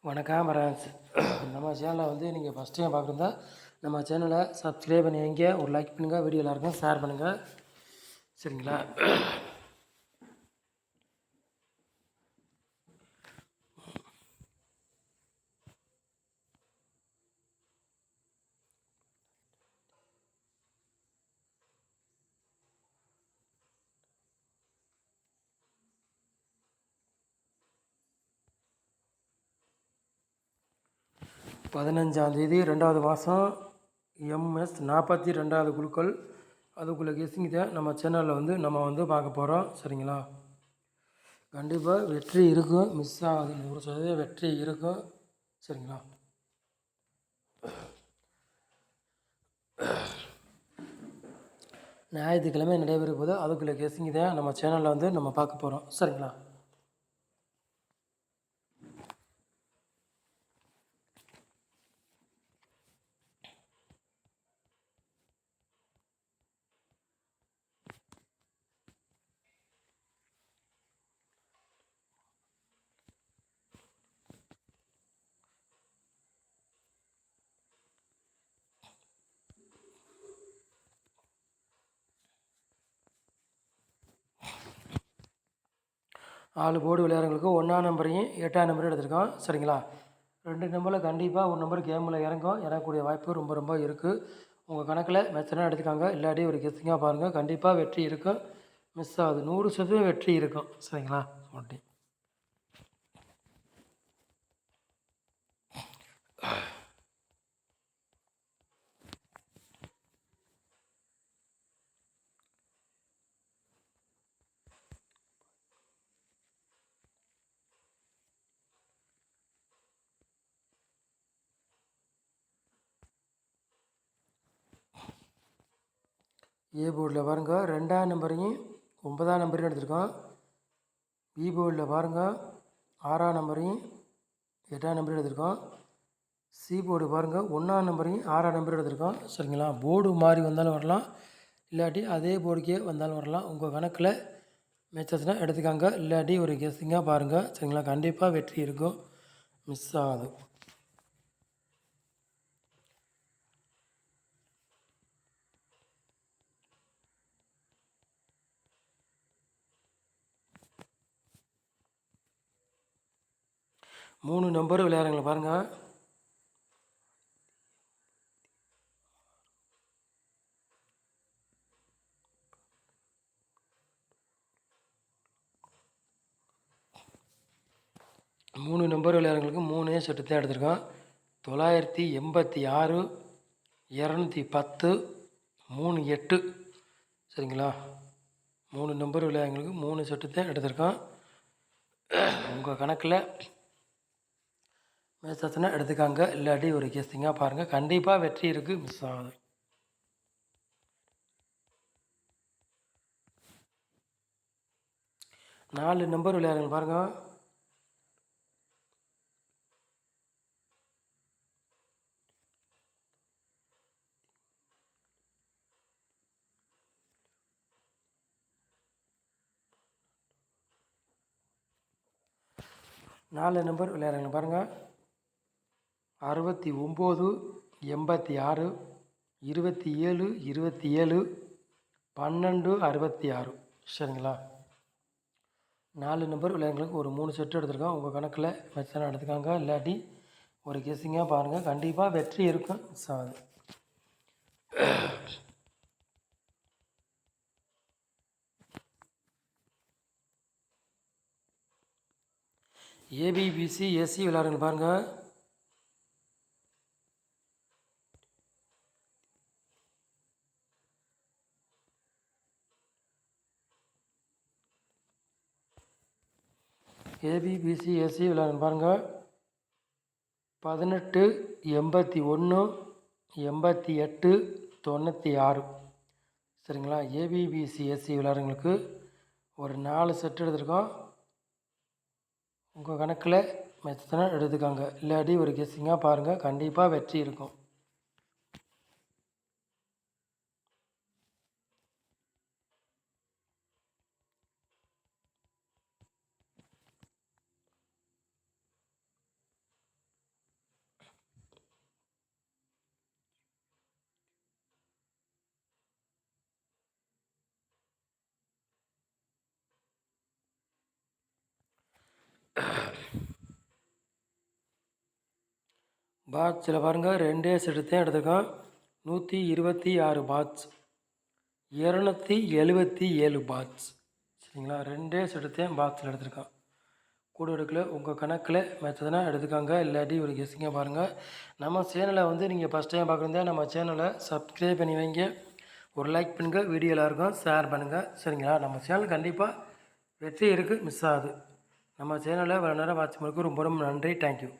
வணக்கம் ஃப்ரெண்ட்ஸ். நம்ம சேனலை நீங்கள் ஃபஸ்ட் டைம் பார்க்குறதா நம்ம சேனலை சப்ஸ்கிரைப் பண்ணி வைங்க, ஒரு லைக் பண்ணுங்கள், வீடியோ எல்லாருக்கும் ஷேர் பண்ணுங்கள், சரிங்களா? 15ஆம் தேதி 2வது மாதம் MS 42வது குழுக்கள். அதுக்குள்ளே கெஸ்ஸிங் தான் நம்ம சேனலில் நம்ம பார்க்க போகிறோம், சரிங்களா? கண்டிப்பாக வெற்றி இருக்கும், மிஸ் ஆகாது, 100% வெற்றி இருக்கும், சரிங்களா? ஞாயிற்றுக்கிழமை நடைபெற போது அதுக்குள்ளே கெஸ்ஸிங் தான் நம்ம சேனலில் நம்ம பார்க்க போகிறோம், சரிங்களா? ஆள் போர்டு விளையாடுறவங்களுக்கு 1ஆம் நம்பரையும் 8ஆம் நம்பரையும் எடுத்திருக்கோம், சரிங்களா? 2 நம்பரில் கண்டிப்பாக ஒரு நம்பர் கேமில் இறங்கக்கூடிய வாய்ப்பு ரொம்ப இருக்குது. உங்கள் கணக்கில் மேட்ச்னா எடுத்துக்காங்க, இல்லாட்டி ஒரு கெஸ்ஸிங்காக பாருங்கள். கண்டிப்பாக வெற்றி இருக்கும், மிஸ் ஆகுது, 100% வெற்றி இருக்கும், சரிங்களா? ஓகே. ஏ போர்டில் பாருங்கள் 2ஆம் நம்பரையும் 9ஆம் நம்பரையும் எடுத்திருக்கோம். பி போர்டில் பாருங்கள் 6ஆம் நம்பரையும் 8ஆம் நம்பரையும் எடுத்திருக்கோம். சி போர்டு பாருங்கள் 1ஆம் நம்பரையும் 6ஆம் நம்பரையும் எடுத்திருக்கோம், சரிங்களா? போர்டு மாறி வந்தாலும் வரலாம், இல்லாட்டி அதே போர்டுக்கே வந்தாலும் வரலாம். உங்கள் கணக்கில் மேட்சஸ்னா எடுத்துக்காங்க, இல்லாட்டி ஒரு கெஸ்ஸிங்காக பாருங்கள், சரிங்களா? கண்டிப்பாக வெற்றி இருக்கும், மிஸ் ஆகாது. மூணு நம்பர் விளையாடுறவங்களை பாருங்கள். மூணு நம்பர் விளையாடுறவங்களுக்கு 3 செட்டு தான் எடுத்திருக்கோம். 986, 210, 38, சரிங்களா? 3 நம்பர் விளையாடுறவங்களுக்கு 3 செட்டு தான் எடுத்திருக்கோம். உங்கள் கணக்கில் மேட்சஸ்னா எடுத்துக்காங்க, இல்லாட்டி ஒரு கெஸ்ஸிங்காக பாருங்கள். கண்டிப்பாக வெற்றி இருக்குது, மிஸ் ஆகுது. நாலு நம்பர் விளையாடுங்க பாருங்கள். நாலு நம்பர் விளையாடுங்க பாருங்கள். 69, 86, 27, 27, 12, 66, சரிங்களா? 4 நம்பர் விளையாடுங்களுக்கு ஒரு 3 செட்டு எடுத்துருக்கோம். உங்கள் கணக்கில் மேட்ச்னா எடுத்துக்காங்க, இல்லாட்டி ஒரு கெஸ்ஸிங்காக பாருங்கள். கண்டிப்பாக வெற்றி இருக்கும், மிஸ் ஆகுது. ஏபிபிசி எஸ்சி விளையாடுங்க பாருங்கள். ஏபிபிசி எஸ்சி விளையாடுங்க பாருங்கள். 18, 81, 88, 96, சரிங்களா? ஏபிபிசி எஸ்சி விளையாடுறவங்களுக்கு ஒரு 4 செட்டு எடுத்திருக்கோம். உங்கள் கணக்கில் மேட்ச்னா எடுத்துக்காங்க, இல்லாட்டி ஒரு கெஸ்ஸிங்காக பாருங்கள். கண்டிப்பாக வெற்றி இருக்கும். பாட்ஸில் பாருங்கள் 2 செட்டு தான் எடுத்திருக்கோம். 126 பாட்ஸ், 277 பாட்ஸ். சரிங்களா, 2 செட்டு தான் பாக்ஸில் எடுத்திருக்கோம். கூட எடுக்கல, உங்கள் கணக்கில் மெத்ததுனா எடுத்துக்காங்க, இல்லாட்டி ஒரு கெஸ்ஸிங்க பாருங்கள். நம்ம சேனலை வந்து நீங்கள் ஃபஸ்ட் டைம் பார்க்குறதா நம்ம சேனலை சப்ஸ்கிரைப் பண்ணி வைங்க, ஒரு லைக் பண்ணுங்கள், வீடியோ எல்லாருக்கும் ஷேர் பண்ணுங்கள். சரிங்களா, நம்ம சேனல் கண்டிப்பாக வெற்றி இருக்குது, மிஸ் ஆகுது. நம்ம சேனலை இவ்வளோ நேரம் வாட்ச் பண்ணுறதுக்கு ரொம்ப ரொம்ப நன்றி. தேங்க்யூ.